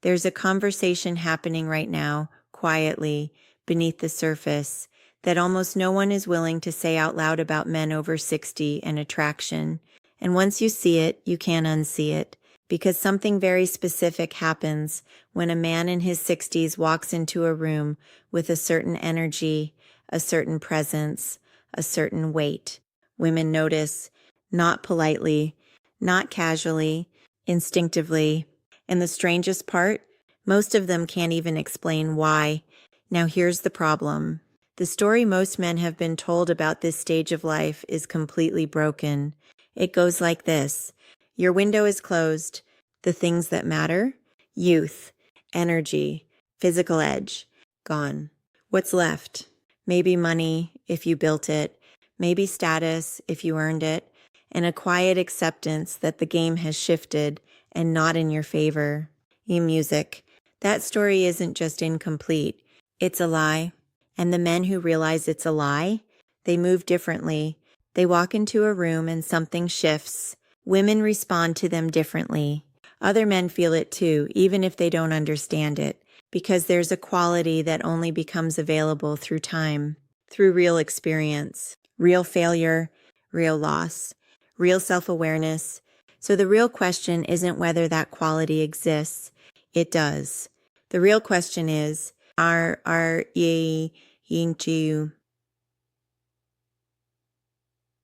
There's a conversation happening right now, quietly, beneath the surface, that almost no one is willing to say out loud about men over 60 and attraction. And once you see it, you can't unsee it, because something very specific happens when a man in his 60s walks into a room with a certain energy, a certain presence, a certain weight. Women notice, not politely, not casually, instinctively. And the strangest part, most of them can't even explain why. Now here's the problem. The story most men have been told about this stage of life is completely broken. It goes like this. Your window is closed. The things that matter? Youth, energy, physical edge, gone. What's left? Maybe money, if you built it. Maybe status, if you earned it. And a quiet acceptance that the game has shifted and not in your favor. E-music. That story isn't just incomplete. It's a lie. And the men who realize it's a lie, they move differently. They walk into a room and something shifts. Women respond to them differently. Other men feel it too, even if they don't understand it, because there's a quality that only becomes available through time, through real experience, real failure, real loss, real self-awareness. So the real question isn't whether that quality exists. It does. The real question is, are ye into?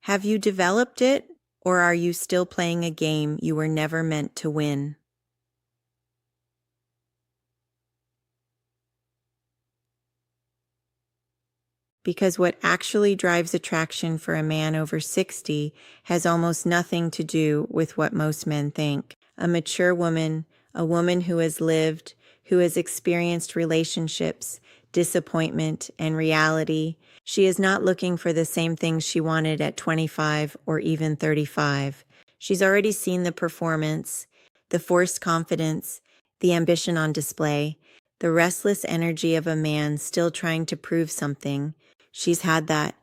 Have you developed it, or are you still playing a game you were never meant to win? Because what actually drives attraction for a man over 60 has almost nothing to do with what most men think. A mature woman, a woman who has lived, who has experienced relationships, disappointment, and reality. She is not looking for the same things she wanted at 25 or even 35. She's already seen the performance, the forced confidence, the ambition on display, the restless energy of a man still trying to prove something. She's had that.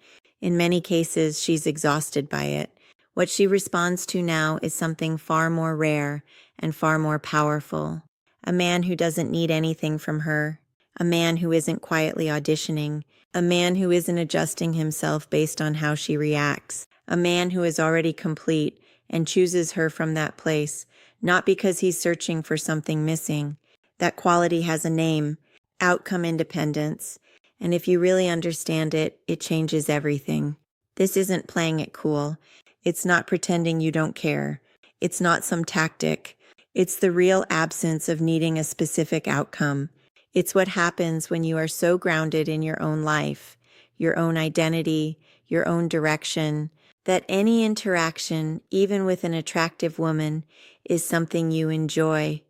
In many cases, she's exhausted by it. What she responds to now is something far more rare and far more powerful. A man who doesn't need anything from her. A man who isn't quietly auditioning. A man who isn't adjusting himself based on how she reacts. A man who is already complete and chooses her from that place, not because he's searching for something missing. That quality has a name, outcome independence. And if you really understand it, it changes everything. This isn't playing it cool. It's not pretending you don't care. It's not some tactic. It's the real absence of needing a specific outcome. It's what happens when you are so grounded in your own life, your own identity, your own direction, that any interaction, even with an attractive woman, is something you enjoy,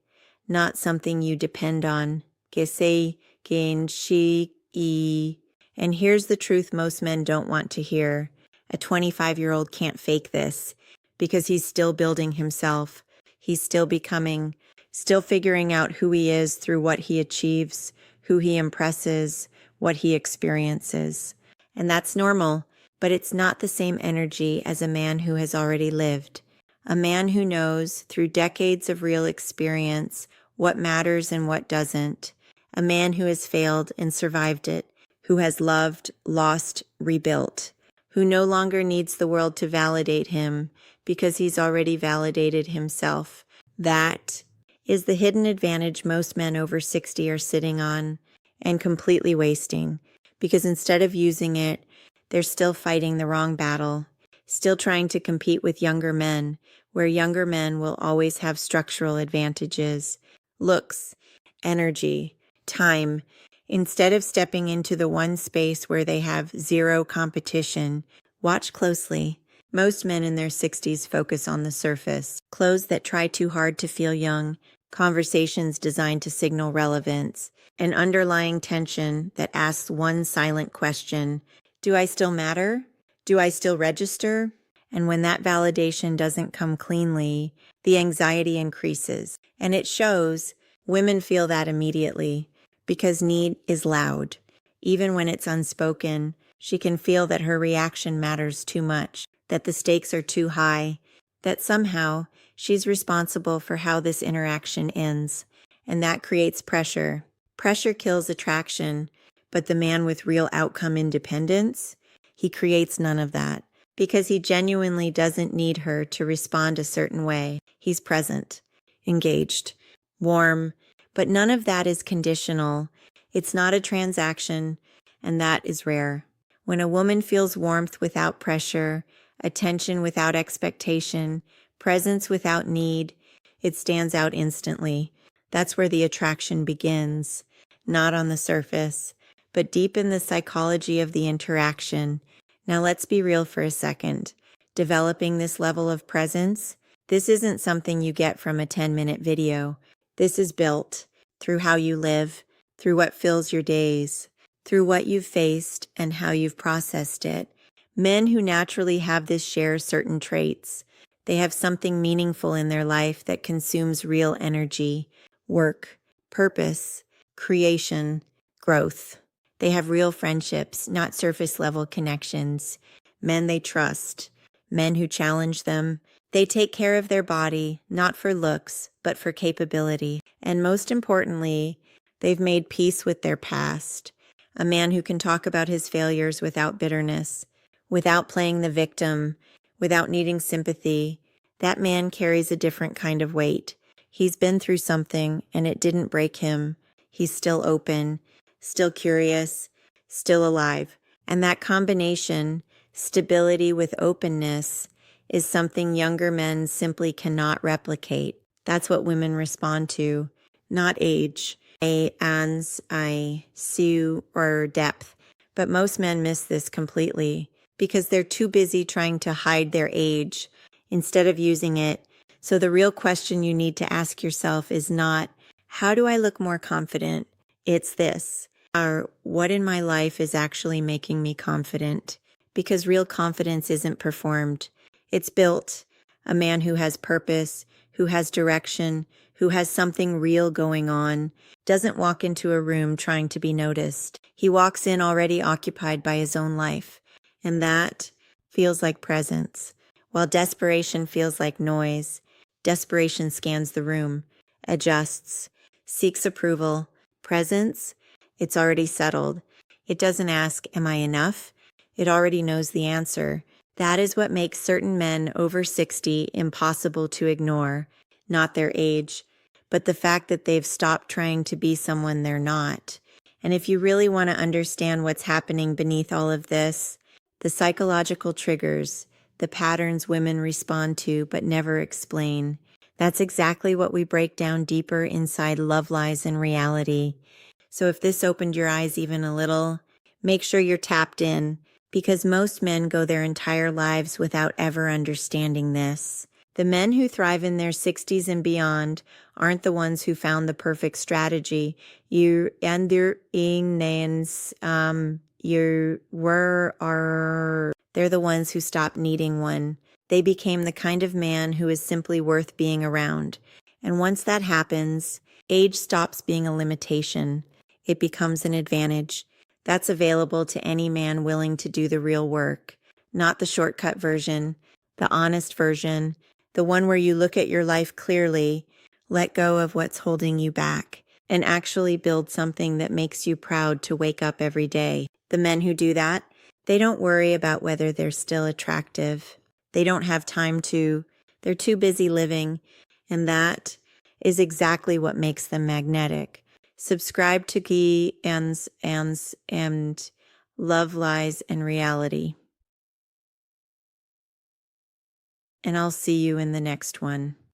not something you depend on. Que se, quien she, and here's the truth most men don't want to hear. A 25-year-old can't fake this because he's still building himself. He's still becoming, still figuring out who he is through what he achieves, who he impresses, what he experiences. And that's normal, but it's not the same energy as a man who has already lived. A man who knows through decades of real experience what matters and what doesn't. A man who has failed and survived it, who has loved, lost, rebuilt, who no longer needs the world to validate him because he's already validated himself. That is the hidden advantage most men over 60 are sitting on and completely wasting, because instead of using it, they're still fighting the wrong battle, still trying to compete with younger men, where younger men will always have structural advantages, looks, energy, time, instead of stepping into the one space where they have zero competition. Watch closely. Most men in their 60s focus on the surface. Clothes that try too hard to feel young, conversations designed to signal relevance, an underlying tension that asks one silent question: do I still matter? Do I still register? And when that validation doesn't come cleanly, the anxiety increases. And it shows. Women feel that immediately. Because need is loud. Even when it's unspoken, she can feel that her reaction matters too much, that the stakes are too high, that somehow she's responsible for how this interaction ends. and that creates pressure. Pressure kills attraction, but the man with real outcome independence, he creates none of that because he genuinely doesn't need her to respond a certain way. He's present, engaged, warm, but none of that is conditional. It's not a transaction, and that is rare. When a woman feels warmth without pressure, attention without expectation, presence without need, it stands out instantly. That's where the attraction begins, not on the surface, but deep in the psychology of the interaction. Now let's be real for a second. Developing this level of presence, this isn't something you get from a 10-minute video. This is built through how you live, through what fills your days, through what you've faced and how you've processed it. Men who naturally have this share certain traits. They have something meaningful in their life that consumes real energy, work, purpose, creation, growth. They have real friendships, not surface-level connections. Men they trust, men who challenge them. They take care of their body, not for looks, but for capability. And most importantly, they've made peace with their past. A man who can talk about his failures without bitterness, without playing the victim, without needing sympathy. That man carries a different kind of weight. He's been through something and it didn't break him. He's still open, still curious, still alive. And that combination, stability with openness, is something younger men simply cannot replicate. That's what women respond to, not age, Sue, or depth. But most men miss this completely because they're too busy trying to hide their age instead of using it. So the real question you need to ask yourself is not, how do I look more confident? It's this, or what in my life is actually making me confident? Because real confidence isn't performed. It's built. A man who has purpose, who has direction, who has something real going on, doesn't walk into a room trying to be noticed. He walks in already occupied by his own life, and that feels like presence. While desperation feels like noise, desperation scans the room, adjusts, seeks approval. Presence, it's already settled. It doesn't ask, am I enough? It already knows the answer. That is what makes certain men over 60 impossible to ignore, not their age, but the fact that they've stopped trying to be someone they're not. And if you really want to understand what's happening beneath all of this, the psychological triggers, the patterns women respond to but never explain, that's exactly what we break down deeper inside Love Lies and Reality. So if this opened your eyes even a little, make sure you're tapped in, because most men go their entire lives without ever understanding this. The men who thrive in their 60s and beyond aren't the ones who found the perfect strategy. They're the ones who stopped needing one. They became the kind of man who is simply worth being around. And once that happens, age stops being a limitation. It becomes an advantage. That's available to any man willing to do the real work, not the shortcut version, the honest version, the one where you look at your life clearly, let go of what's holding you back, and actually build something that makes you proud to wake up every day. The men who do that, they don't worry about whether they're still attractive. They don't have time to. They're too busy living, and that is exactly what makes them magnetic. Subscribe to Key and Love Lies and Reality. And I'll see you in the next one.